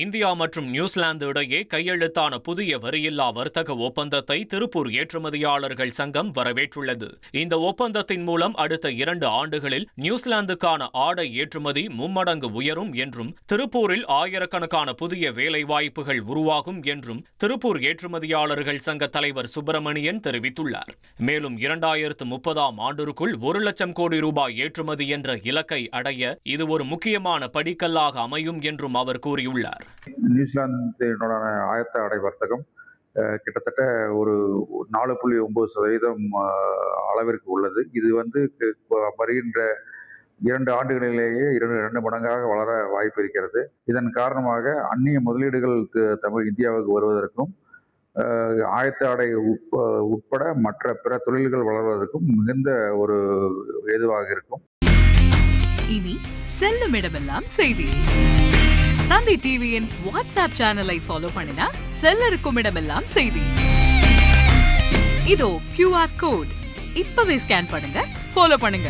India மற்றும் New Zealand இடையே கையெழுத்தான புதிய வரியில்லா வர்த்தக ஒப்பந்தத்தை திருப்பூர் ஏற்றுமதியாளர்கள் சங்கம் வரவேற்றுள்ளது. இந்த ஒப்பந்தத்தின் மூலம் அடுத்த 2 ஆண்டுகளில் நியூசிலாந்துக்கான ஆடை ஏற்றுமதி மும்மடங்கு உயரும் என்றும், திருப்பூரில் ஆயிரக்கணக்கான புதிய வேலைவாய்ப்புகள் உருவாகும் என்றும் திருப்பூர் ஏற்றுமதியாளர்கள் சங்க தலைவர் சுப்பிரமணியன் தெரிவித்துள்ளார். மேலும் 2030ஆம் ஆண்டிற்குள் 1 லட்சம் கோடி ரூபாய் ஏற்றுமதி என்ற இலக்கை அடைய இது ஒரு முக்கியமான படிக்கல்லாக அமையும் என்றும் அவர் கூறியுள்ளார். நியூசிலாந்தினுடான ஆயத்த ஆடை வர்த்தகம் கிட்டத்தட்ட ஒரு 4.9% அளவிற்கு உள்ளது. இது வருகின்ற 2 ஆண்டுகளிலேயே 2 மடங்காக வளர வாய்ப்பு இருக்கிறது. இதன் காரணமாக அந்நிய முதலீடுகள் இந்தியாவுக்கு வருவதற்கும், ஆயத்த ஆடை உட்பட மற்ற பிற தொழில்கள் வளர்வதற்கும் மிகுந்த ஒரு ஏதுவாக இருக்கும். இனி செல்லும் இடமெல்லாம் செய்தி. தந்தை டிவியின் வாட்ஸ்அப் சேனலை ஃபாலோ பண்ணினா செல்ல இருக்கும் இடமெல்லாம் செய்தி. இதோ QR கோட் இப்பவே ஸ்கேன் பண்ணுங்க, ஃபாலோ பண்ணுங்க.